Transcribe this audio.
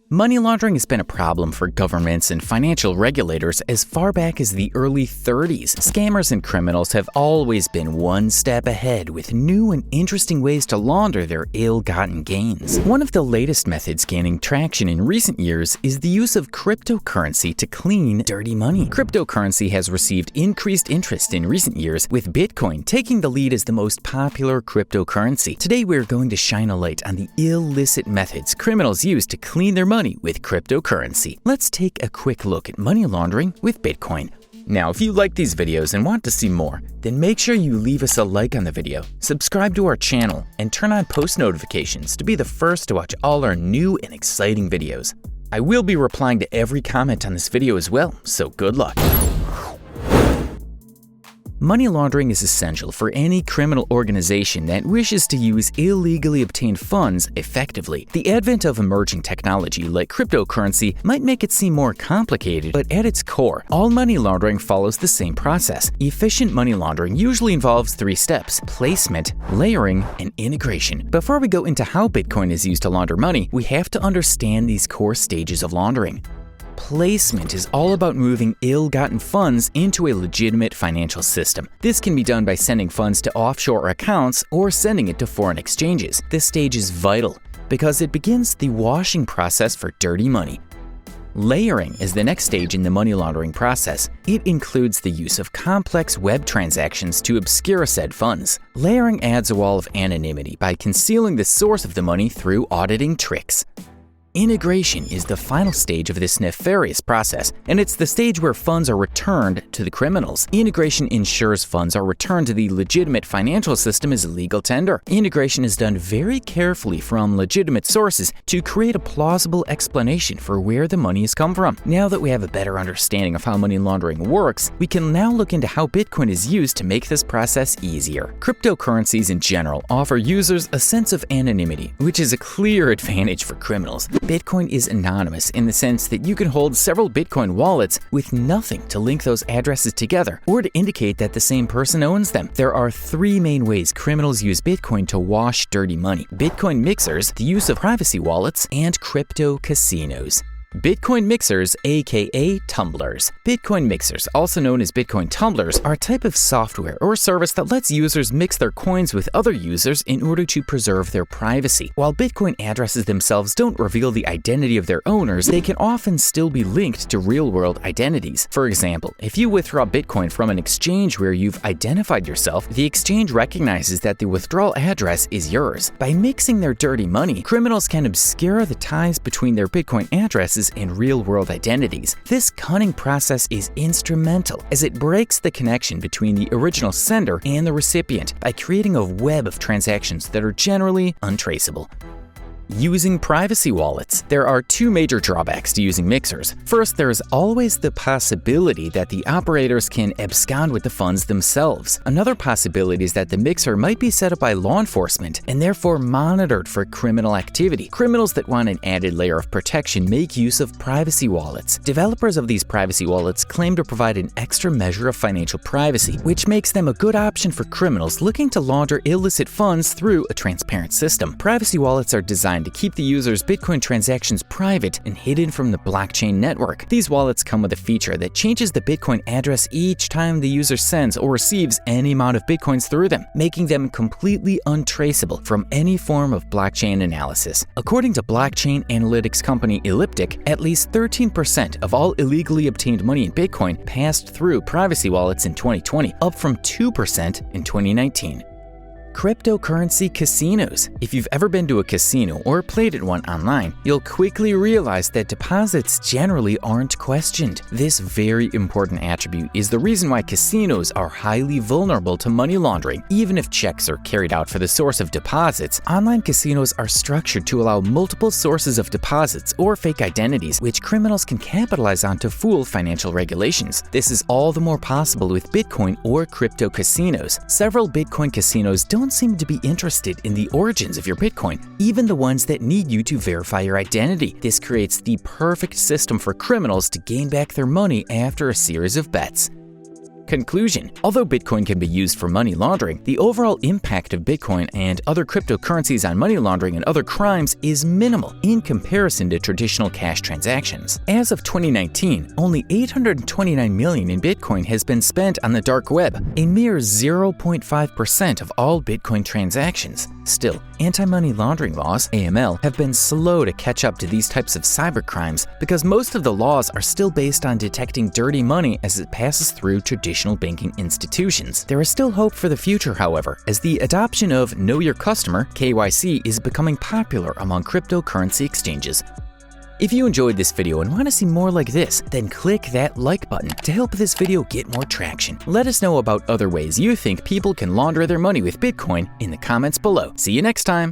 Money laundering has been a problem for governments and financial regulators as far back as the early 30s. Scammers and criminals have always been one step ahead with new and interesting ways to launder their ill-gotten gains. One of the latest methods gaining traction in recent years is the use of cryptocurrency to clean dirty money. Cryptocurrency has received increased interest in recent years, with Bitcoin taking the lead as the most popular cryptocurrency. Today we're going to shine a light on the illicit methods criminals use to clean their money with cryptocurrency. Let's take a quick look at money laundering with Bitcoin. Now, if you like these videos and want to see more, then make sure you leave us a like on the video, subscribe to our channel, and turn on post notifications to be the first to watch all our new and exciting videos. I will be replying to every comment on this video as well, so good luck. Money laundering is essential for any criminal organization that wishes to use illegally obtained funds effectively. The advent of emerging technology like cryptocurrency might make it seem more complicated, but at its core, all money laundering follows the same process. Efficient money laundering usually involves 3 steps: placement, layering, and integration. Before we go into how Bitcoin is used to launder money, we have to understand these core stages of laundering. Placement is all about moving ill-gotten funds into a legitimate financial system. This can be done by sending funds to offshore accounts or sending it to foreign exchanges. This stage is vital because it begins the washing process for dirty money. Layering is the next stage in the money laundering process. It includes the use of complex web transactions to obscure said funds. Layering adds a wall of anonymity by concealing the source of the money through auditing tricks. Integration is the final stage of this nefarious process, and it's the stage where funds are returned to the criminals. Integration ensures funds are returned to the legitimate financial system as legal tender. Integration is done very carefully from legitimate sources to create a plausible explanation for where the money has come from. Now that we have a better understanding of how money laundering works, we can now look into how Bitcoin is used to make this process easier. Cryptocurrencies in general offer users a sense of anonymity, which is a clear advantage for criminals. Bitcoin is anonymous in the sense that you can hold several Bitcoin wallets with nothing to link those addresses together or to indicate that the same person owns them. There are 3 main ways criminals use Bitcoin to wash dirty money: Bitcoin mixers, the use of privacy wallets, and crypto casinos. Bitcoin mixers, aka tumblers. Bitcoin mixers, also known as Bitcoin tumblers, are a type of software or service that lets users mix their coins with other users in order to preserve their privacy. While Bitcoin addresses themselves don't reveal the identity of their owners, they can often still be linked to real-world identities. For example, if you withdraw Bitcoin from an exchange where you've identified yourself, the exchange recognizes that the withdrawal address is yours. By mixing their dirty money, criminals can obscure the ties between their Bitcoin addresses and real-world identities. This cunning process is instrumental as it breaks the connection between the original sender and the recipient by creating a web of transactions that are generally untraceable. Using privacy wallets. There are 2 major drawbacks to using mixers. First, there is always the possibility that the operators can abscond with the funds themselves. Another possibility is that the mixer might be set up by law enforcement and therefore monitored for criminal activity. Criminals that want an added layer of protection make use of privacy wallets. Developers of these privacy wallets claim to provide an extra measure of financial privacy, which makes them a good option for criminals looking to launder illicit funds through a transparent system. Privacy wallets are designed to keep the user's Bitcoin transactions private and hidden from the blockchain network. These wallets come with a feature that changes the Bitcoin address each time the user sends or receives any amount of Bitcoins through them, making them completely untraceable from any form of blockchain analysis. According to blockchain analytics company Elliptic, at least 13% of all illegally obtained money in Bitcoin passed through privacy wallets in 2020, up from 2% in 2019. Cryptocurrency casinos. If you've ever been to a casino or played at one online, you'll quickly realize that deposits generally aren't questioned. This very important attribute is the reason why casinos are highly vulnerable to money laundering. Even if checks are carried out for the source of deposits, online casinos are structured to allow multiple sources of deposits or fake identities, which criminals can capitalize on to fool financial regulations. This is all the more possible with Bitcoin or crypto casinos. Several Bitcoin casinos don't seem to be interested in the origins of your Bitcoin, even the ones that need you to verify your identity. This creates the perfect system for criminals to gain back their money after a series of bets. Conclusion: although Bitcoin can be used for money laundering, the overall impact of Bitcoin and other cryptocurrencies on money laundering and other crimes is minimal in comparison to traditional cash transactions. As of 2019, only $829 million in Bitcoin has been spent on the dark web, a mere 0.5% of all Bitcoin transactions. Still, anti-money laundering laws, AML, have been slow to catch up to these types of cybercrimes because most of the laws are still based on detecting dirty money as it passes through traditional banking institutions. There is still hope for the future, however, as the adoption of Know Your Customer, KYC, is becoming popular among cryptocurrency exchanges. If you enjoyed this video and want to see more like this, then click that like button to help this video get more traction. Let us know about other ways you think people can launder their money with Bitcoin in the comments below. See you next time!